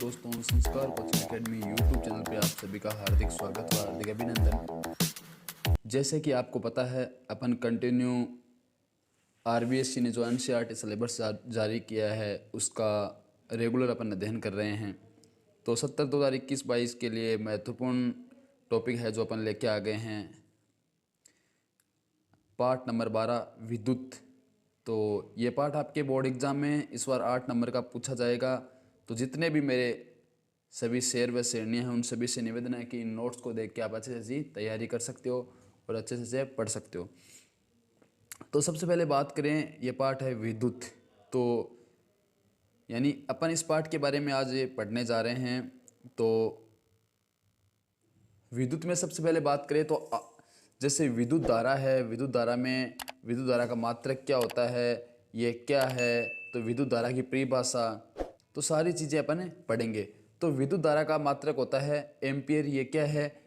दोस्तों, संस्कार coaching academy YouTube channel पे आप सभी का हार्दिक स्वागत व हार्दिक अभिनंदन। जैसे कि आपको पता है, अपन कंटिन्यू आरबीएससी ने जो एनसीईआरटी सिलेबस जारी किया है उसका रेगुलर अपन अध्ययन कर रहे हैं। तो 70/2021-22 के लिए महत्वपूर्ण टॉपिक है जो अपन लेके आ गए हैं। पार्ट नंबर 12 विद्युत। तो ये पार्ट आपके बोर्ड एग्जाम में इस बार 8 नंबर का पूछा जाएगा। तो जितने भी मेरे सभी शेर व शेरनियाँ हैं उन सभी से निवेदन है कि इन नोट्स को देख के आप अच्छे से तैयारी कर सकते हो और अच्छे से पढ़ सकते हो। तो सबसे पहले बात करें, ये पार्ट है विद्युत। तो यानी अपन इस पार्ट के बारे में आज पढ़ने जा रहे हैं। तो विद्युत में सबसे पहले बात करें तो जैसे विद्युत धारा है, विद्युत धारा में विद्युत धारा का मात्रक क्या होता है, ये क्या है, तो विद्युत धारा की परिभाषा, तो सारी चीज़ें अपन पढ़ेंगे। तो विद्युत धारा का मात्रक होता है एम्पियर। ये क्या है?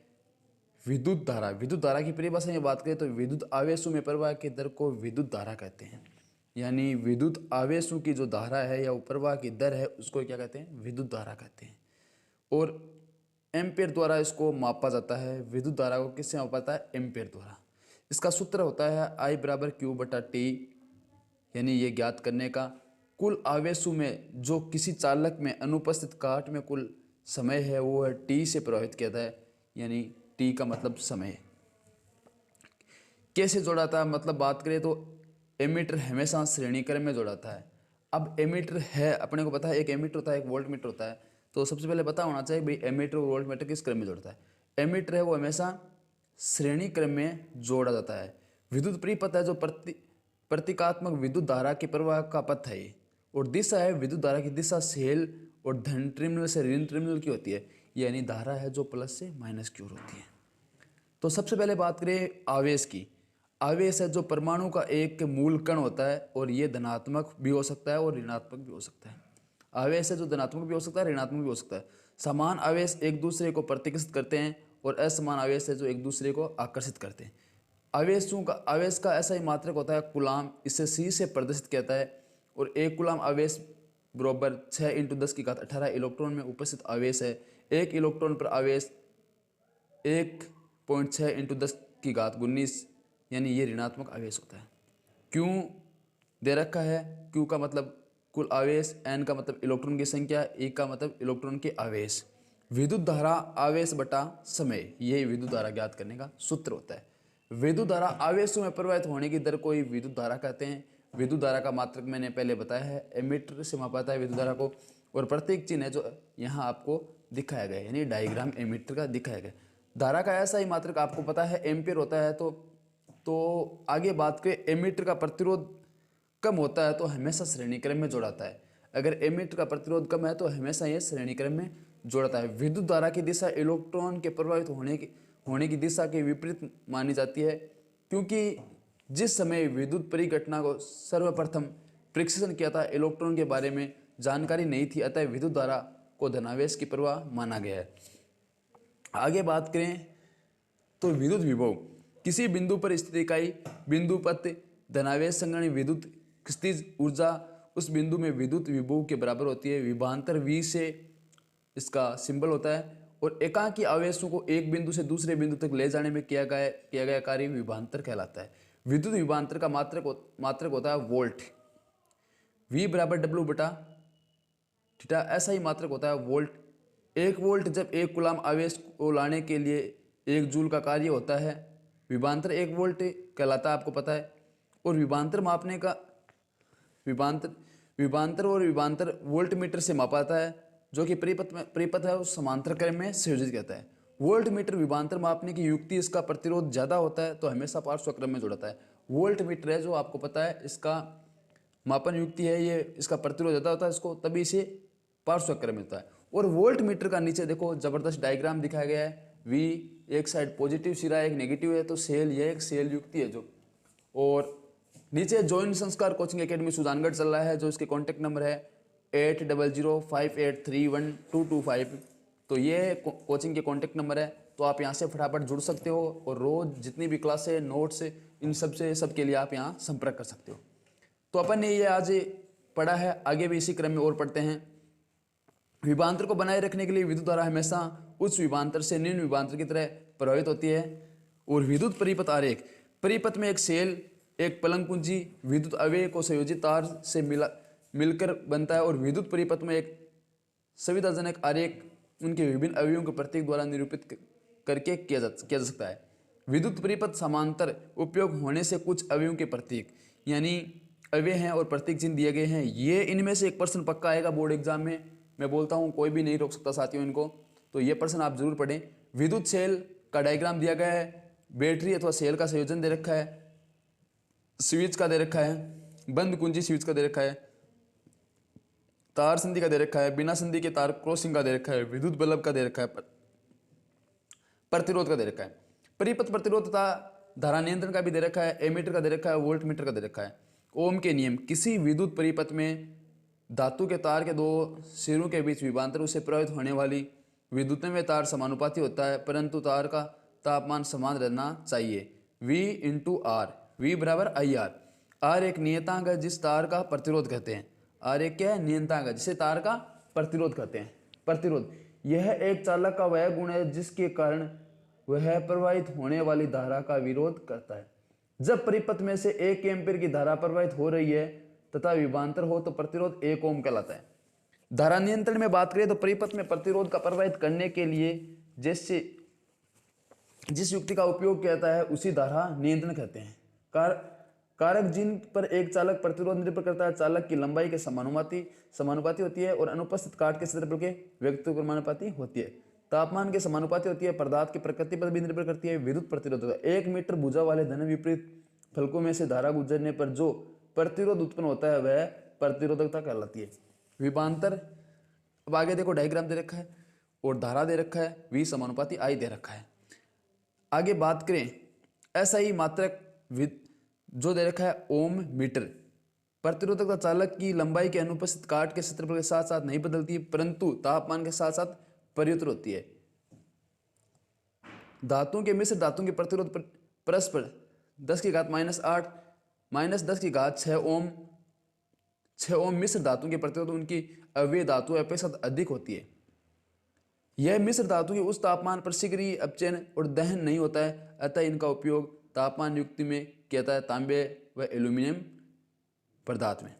विद्युत धारा। विद्युत धारा की परिभाषा में बात करें तो विद्युत आवेशों में प्रवाह की दर को विद्युत धारा कहते हैं। यानी विद्युत आवेशों की जो धारा है या प्रवाह की दर है उसको क्या कहते हैं? विद्युत धारा कहते हैं। और एम्पियर द्वारा इसको मापा जाता है। विद्युत धारा को किससे मापा जाता है? एम्पियर द्वारा। इसका सूत्र होता है I = Q/T। यानी ये ज्ञात करने का कुल आवेशों में जो किसी चालक में अनुपस्थित काट में कुल समय है वो है T से प्रभावित किया जाता है। यानी T का मतलब समय। कैसे जोड़ा था? मतलब बात करें तो एमीटर हमेशा श्रेणी क्रम में जोड़ाता है। अब एमीटर है, अपने को पता है एक एमीटर होता है, एक वोल्ट मीटर होता है। तो सबसे पहले पता होना चाहिए भाई एमीटर और वोल्ट मीटर किस क्रम में जोड़ता है। एमीटर है वो हमेशा श्रेणी क्रम में जोड़ा जाता है। विद्युत परिपथ है जो प्रतीकात्मक विद्युत धारा के प्रवाह का पथ है। और दिशा है विद्युत धारा की दिशा सेल और धन टर्मिनल से ऋण टर्मिनल की होती है। यानी धारा है जो प्लस से माइनस की ओर होती है। तो सबसे पहले बात करें आवेश की। आवेश है जो परमाणु का एक मूल कण होता है और ये धनात्मक भी हो सकता है और ऋणात्मक भी हो सकता है। आवेश है जो धनात्मक भी हो सकता है, ऋणात्मक भी हो सकता है। समान आवेश एक दूसरे को प्रतिकर्षित करते हैं और असमान आवेश है जो एक दूसरे को आकर्षित करते हैं। आवेश का ऐसा ही मात्रक होता है कूलाम। इसे C से प्रदर्शित किया जाता है। और एक कूलाम आवेश बराबर 6 × 10⁻18 इलेक्ट्रॉन में उपस्थित आवेश है। एक इलेक्ट्रॉन पर आवेश 1.6 × 10⁻19 यानी ये ऋणात्मक आवेश होता है। क्यों दे रखा है? क्यू का मतलब कुल आवेश, एन का मतलब इलेक्ट्रॉन की संख्या, ए का मतलब इलेक्ट्रॉन के आवेश। विद्युत धारा आवेश बटा समय, यही विद्युत धारा ज्ञात करने का सूत्र होता है। विद्युत धारा आवेशों में प्रवाहित होने की दर को ही विद्युत धारा कहते हैं। विद्युत धारा का मात्रक मैंने पहले बताया है, एमीटर से मापा जाता है विद्युत धारा को। और प्रत्येक चिन्ह है जो यहाँ आपको दिखाया गया है, यानी डायग्राम एमीटर का दिखाया गया। धारा का ऐसा ही मात्रक आपको पता है एम्पियर होता है। तो आगे बात करें, एमीटर का प्रतिरोध कम होता है तो हमेशा श्रेणी क्रम में जोड़ाता है। अगर एमीटर का प्रतिरोध कम है तो हमेशा ये श्रेणी क्रम में जोड़ता है। विद्युत धारा की दिशा इलेक्ट्रॉन के प्रभावित होने की दिशा के विपरीत मानी जाती है, क्योंकि जिस समय विद्युत परिघटना को सर्वप्रथम परीक्षण किया था इलेक्ट्रॉन के बारे में जानकारी नहीं थी, अतः विद्युत धारा को धनावेश की प्रवाह माना गया है। आगे बात करें तो विद्युत विभव किसी बिंदु पर स्थित इकाई बिंदुपत धनावेश संग्रहणी विद्युत स्थितिज ऊर्जा उस बिंदु में विद्युत विभव के बराबर होती है। विभवांतर V से इसका सिंबल होता है। और एकांकी आवेशों को एक बिंदु से दूसरे बिंदु तक ले जाने में किया गया कार्य विभवांतर कहलाता है। विद्युत विभवांतर का मात्रक होता है वोल्ट। V = W/θ, ऐसा ही मात्रक होता है वोल्ट। 1 वोल्ट जब 1 कूलाम आवेश को लाने के लिए 1 जूल का कार्य होता है। विभवांतर 1 वोल्ट कहलाता है, आपको पता है। और विभवांतर मापने का विभवांतर वोल्ट मीटर से मापा जाता है, जो कि परिपथ है उस समांतर क्रम में संयोजित कहता है। वोल्ट मीटर विभवांतर मापने की युक्ति इसका प्रतिरोध ज़्यादा होता है तो हमेशा पार्श्व क्रम में जोड़ता है। वोल्ट मीटर है जो आपको पता है इसका मापन युक्ति है, ये इसका प्रतिरोध ज़्यादा होता है, इसको तभी इसे पार्श्व क्रम मिलता है। और वोल्ट मीटर का नीचे देखो जबरदस्त डायग्राम दिखाया गया है। V एक साइड पॉजिटिव सिरा एक नेगेटिव है, तो सेल ये एक सेल युक्ति है जो। और नीचे जॉइन संस्कार कोचिंग एकेडमी सुजानगढ़ चल रहा है, जो इसके कॉन्टैक्ट नंबर है 8005831225। तो ये कोचिंग के कॉन्टैक्ट नंबर है, तो आप यहाँ से फटाफट जुड़ सकते हो और रोज़ जितनी भी क्लासें नोट्स इन सब के लिए आप यहाँ संपर्क कर सकते हो। तो अपन ने ये आज पढ़ा है, आगे भी इसी क्रम में और पढ़ते हैं। विभवांतर को बनाए रखने के लिए विद्युत धारा हमेशा उच्च विभवांतर से निम्न विभवांतर की तरह प्रभावित होती है। और विद्युत परिपथ आरेख, परिपथ में एक सेल, एक पलंग कुंजी, विद्युत अवयव को संयोजित तार से मिलकर बनता है। और विद्युत परिपथ में एक सुविधाजनक आरेख उनके विभिन्न अवयवों के प्रतीक द्वारा निरूपित करके किया जा सकता है। विद्युत परिपथ समांतर उपयोग होने से कुछ अवयवों के प्रतीक यानी अवयव हैं और प्रतीक चिन्ह दिए गए हैं। ये इनमें से एक प्रश्न पक्का आएगा बोर्ड एग्जाम में, मैं बोलता हूँ, कोई भी नहीं रोक सकता साथियों इनको। तो ये प्रश्न आप जरूर पढ़ें। विद्युत सेल का डायग्राम दिया गया है, बैटरी अथवा सेल का संयोजन दे रखा है, स्विच का दे रखा है, बंद कुंजी स्विच का दे रखा है, तार संधि का दे रखा है, बिना संधि के तार क्रॉसिंग का दे रखा है, विद्युत बल्ब का दे रखा है, प्रतिरोध का दे रखा है। परिपथ प्रतिरोध तथा धारा नियंत्रण का भी दे रखा है, एमीटर का दे रखा है, वोल्ट मीटर का दे रखा है। ओम के नियम, किसी विद्युत परिपथ में धातु के तार के दो सिरों के बीच विभवांतर उससे प्रभावित होने वाली विद्युतमय तार समानुपाती होता है, परंतु तार का तापमान समान रहना चाहिए। V इंटू आर, V बराबर IR। आर एक नियतांक है जिस तार का प्रतिरोध कहते हैं। आर एक क्या है? नियतांक है जिसे तार का प्रतिरोध कहते हैं। प्रतिरोध, यह एक चालक का वह गुण है जिसके कारण वह प्रवाहित होने वाली धारा का विरोध करता है। जब परिपथ में से 1 एम्पीयर की धारा प्रवाहित हो रही है तथा विभवांतर हो तो प्रतिरोध 1 ओम कहलाता है। धारा नियंत्रण में बात करें तो परिपथ में प्रतिरोध का प्रवाहित करने के लिए जिस युक्ति का उपयोग किया जाता है उसी धारा नियंत्रण कहते हैं। कारक जिन पर एक चालक प्रतिरोध निर्भर करता है चालक की लंबाई के समानुपाती होती है और अनुपस्थित काट के क्षेत्रफल के व्यक्तिगत होती है। तापमान के समानुपाती होती है, पदार्थ की प्रकृति पर भी निर्भर करती है। विद्युत प्रतिरोध, 1 मीटर भुजा वाले धन विपरीत फलकों में से धारा गुजरने पर जो प्रतिरोध उत्पन्न होता है वह प्रतिरोधकता कहलाती है। विभवांतर, अब आगे देखो डायग्राम दे रखा है और धारा दे रखा है, V समानुपाती I दे रखा है। आगे बात करें ऐसा ही मात्रक जो दे रखा है ओम मीटर। प्रतिरोधकता चालक की लंबाई के अनुपस्थित काट के क्षेत्रफल के साथ साथ नहीं बदलती परंतु तापमान के साथ साथ परिवर्तित होती है। धातुओं के मिश्र धातुओं के प्रतिरोध परस्पर 10⁻⁸ -10⁻6 ओम मिश्र धातुओं के प्रतिरोध उनकी अवयव धातु अपेक्षा अधिक होती है। यह मिश्र धातु के उस तापमान पर शीघ्र अपचयन और दहन नहीं होता है, अतः इनका उपयोग तापमान युक्ति में किया जाता है तांबे व एल्यूमिनियम पदार्थ में।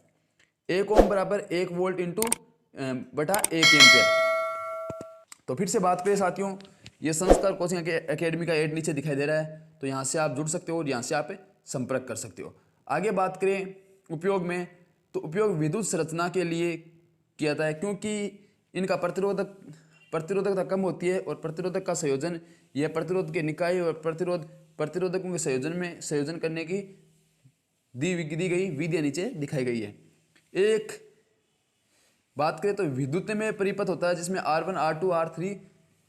1 ओम बराबर 1 वोल्ट इंटू बटा 1 एम्पियर। तो फिर से बात करें साथियों, ये संस्कार कोचिंग एकेडमी का एड नीचे दिखाई दे रहा है, तो यहाँ से आप जुड़ सकते हो और यहाँ से आप संपर्क कर सकते हो। आगे बात करें उपयोग में, तो उपयोग विद्युत संरचना के लिए किया जाता है क्योंकि इनका प्रतिरोधकता कम होती है और प्रतिरोधक का संयोजन यह प्रतिरोध के निकाय और प्रतिरोधकों के संयोजन करने की दी गई विधियां नीचे दिखाई गई है। एक बात करें तो विद्युत में परिपथ होता है जिसमें R1 R2 R3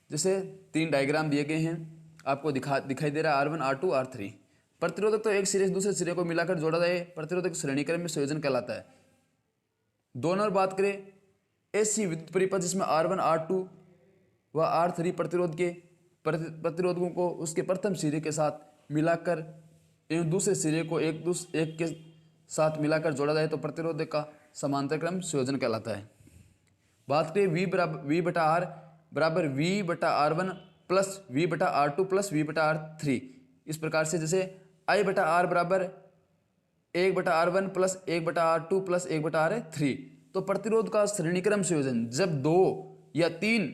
जैसे 3 डायग्राम दिए गए हैं, आपको दिखाई दे रहा है R1 R2 R3। प्रतिरोधक तो एक सिरे से दूसरे सिरे को मिलाकर जोड़ा जाए, प्रतिरोधक श्रेणी क्रम में संयोजन कहलाता है। दो नंबर बात करें ऐसी विद्युत परिपथ जिसमें R1 R2 व R3 प्रतिरोधकों को उसके प्रथम सिरे के साथ मिलाकर एवं दूसरे सिरे को एक के साथ मिलाकर जोड़ा जाए तो प्रतिरोधक का समांतर क्रम संयोजन कहलाता है। बात करें V बटा R बराबर V बटा R1 प्लस V बटा R2 प्लस V बटा R3, इस प्रकार से जैसे I बटा R बराबर 1 बटा R1 प्लस 1 बटा R2 प्लस 1 बटा R3। तो प्रतिरोध का श्रेणीक्रम संयोजन जब 2 या 3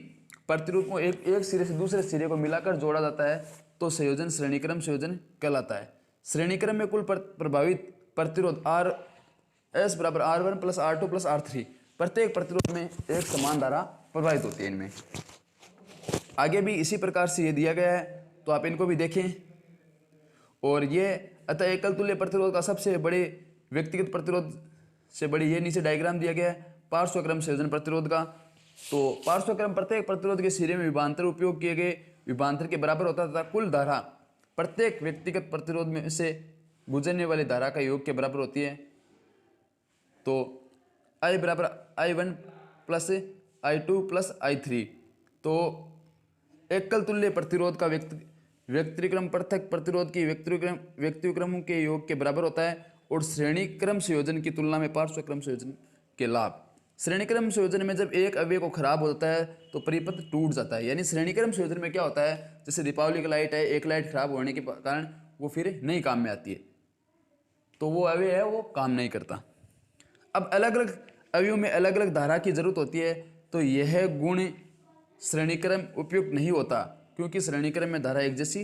प्रतिरोध को एक सिरे से दूसरे सिरे को मिलाकर जोड़ा जाता है तो संयोजन श्रेणीक्रम संयोजन कहलाता है। श्रेणीक्रम में कुल प्रभावित प्रतिरोध S बराबर R1 plus R2 plus R3, प्रत्येक प्रतिरोध में एक समान धारा प्रवाहित होती है इनमें। आगे भी इसी प्रकार से ये दिया गया है, तो आप इनको भी देखें। और ये अतः एकल तुल्य प्रतिरोध का सबसे बड़े व्यक्तिगत प्रतिरोध से बड़ी ये नीचे डायग्राम दिया गया है पार्श्वक्रम संयोजन प्रतिरोध का। तो पार्श्वक्रम प्रत्येक प्रतिरोध के सिरे में विभवांतर उपयोग किए गए विभवांतर के बराबर होता तथा कुल धारा प्रत्येक व्यक्तिगत प्रतिरोध में से गुजरने वाली धारा का योग के बराबर होती है। तो I बराबर I1 plus I2 plus I3। तो एकल तुल्य प्रतिरोध का व्यक्तिक्रम पृथक प्रतिरोध की व्यक्तिक्रमों के योग के बराबर होता है और श्रेणी क्रम संयोजन की तुलना में पार्श्वक्रम संयोजन के लाभ श्रेणीक्रम संयोजन में जब एक अवयव को खराब हो जाता है तो परिपथ टूट जाता है। यानी श्रेणीक्रम संयोजन में क्या होता है, जैसे दीपावली की लाइट है, एक लाइट खराब होने के कारण वो फिर नई काम में आती है, तो वो अवयव है वो काम नहीं करता। अब अलग अलग अवयवों में अलग अलग धारा की जरूरत होती है, तो यह गुण श्रेणीक्रम उपयुक्त नहीं होता, क्योंकि श्रेणीक्रम में धारा एक जैसी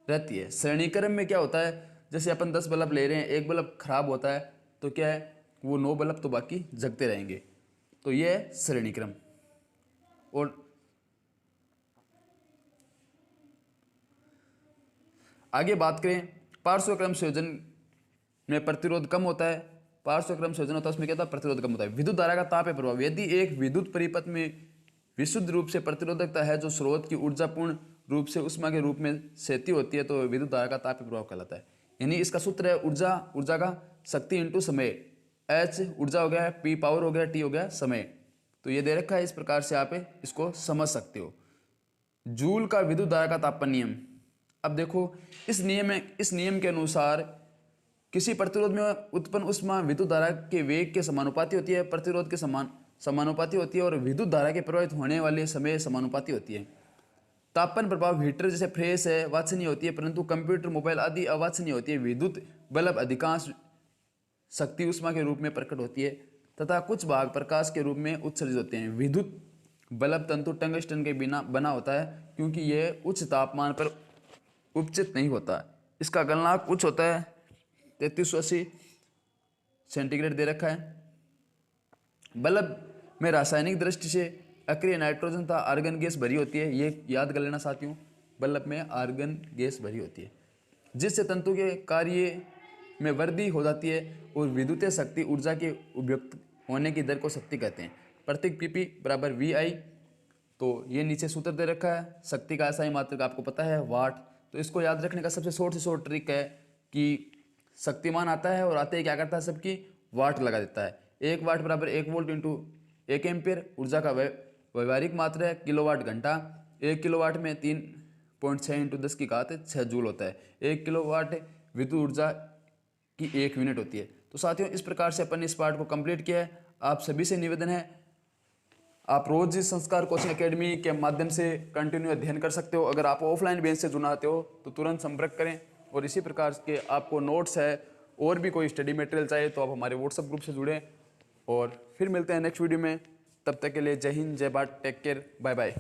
रहती है। श्रेणीक्रम में क्या होता है, जैसे अपन 10 बल्ब ले रहे हैं, एक बल्ब खराब होता है तो क्या है, वो 9 बल्ब तो बाकी जगते रहेंगे, तो यह है श्रेणीक्रम। और आगे बात करें, पार्श्वक्रम संयोजन में प्रतिरोध कम होता है। पार्श्वक्रम संयोजन होता है उसमें क्या होता है, प्रतिरोध कम होता है। विद्युत धारा का ताप प्रभाव, यदि एक विद्युत परिपथ में विशुद्ध रूप से प्रतिरोधकता है जो स्रोत की ऊर्जा पूर्ण रूप से उष्मा के रूप में सहती होती है, तो विद्युत धारा का ताप प्रभाव कहलाता है। यानी इसका सूत्र है ऊर्जा का शक्ति इंटू समय, H ऊर्जा हो गया, P पावर हो गया, T हो गया समय। तो ये दे रखा है, इस प्रकार से आप इसको समझ सकते हो। जूल का विद्युत धारा का तापन नियम। अब देखो, इस नियम के अनुसार किसी प्रतिरोध में उत्पन्न उष्मा विद्युत धारा के वेग के समानुपाती होती है, प्रतिरोध के समानुपाती होती है, और विद्युत धारा के प्रवाहित होने वाले समय समानुपाती होती है। तापन प्रभाव हीटर जैसे फ्रेश है वांछनीय होती है, परंतु कंप्यूटर, मोबाइल आदि अवांछनीय होती है। विद्युत बल्ब अधिकांश शक्ति उष्मा के रूप में प्रकट होती है तथा कुछ भाग प्रकाश के रूप में उत्सर्जित होते हैं। विद्युत बल्ब तंतु टंगस्टन के बिना बना होता है, क्योंकि यह उच्च तापमान पर उपचित नहीं होता। इसका गलनांक उच्च होता है, 3380 सेंटीग्रेड दे रखा है। बल्ब में रासायनिक दृष्टि से अक्रिय नाइट्रोजन तथा आर्गन गैस भरी होती है। ये याद कर लेना साथियों, बल्ब में आर्गन गैस भरी होती है, जिससे तंतु के कार्य में वृद्धि हो जाती है और विद्युतीय शक्ति ऊर्जा के उपयुक्त होने की दर को शक्ति कहते हैं। प्रतीक PP बराबर VI। तो ये नीचे सूत्र दे रखा है। शक्ति का SI मात्रक आपको पता है वाट, तो इसको याद रखने का सबसे शॉर्ट से शॉर्ट ट्रिक है कि शक्तिमान आता है और आते ही क्या करता है, सबकी वाट लगा देता है। 1 वाट बराबर 1 वोल्ट इंटू 1 एम्पियर। ऊर्जा का व्यवहारिक मात्रा है किलोवाट घंटा। 1 किलोवाट में 3.6 इंटू 10 की घात 6 जूल होता है। 1 किलोवाट विद्युत ऊर्जा की 1 यूनिट होती है। तो साथियों, इस प्रकार से अपन इस पार्ट को कंप्लीट किया है। आप सभी से निवेदन है, आप रोज इस संस्कार कोचिंग एकेडमी के माध्यम से कंटिन्यू अध्ययन कर सकते हो। अगर आप ऑफलाइन बेस से जुड़ना चाहते हो तो तुरंत संपर्क करें। और इसी प्रकार के आपको नोट्स है और भी कोई स्टडी मटेरियल चाहिए तो आप हमारे व्हाट्सएप ग्रुप से जुड़ें। और फिर मिलते हैं नेक्स्ट वीडियो में, तब तक के लिए जय हिंद, जय Bharat, take care, bye bye.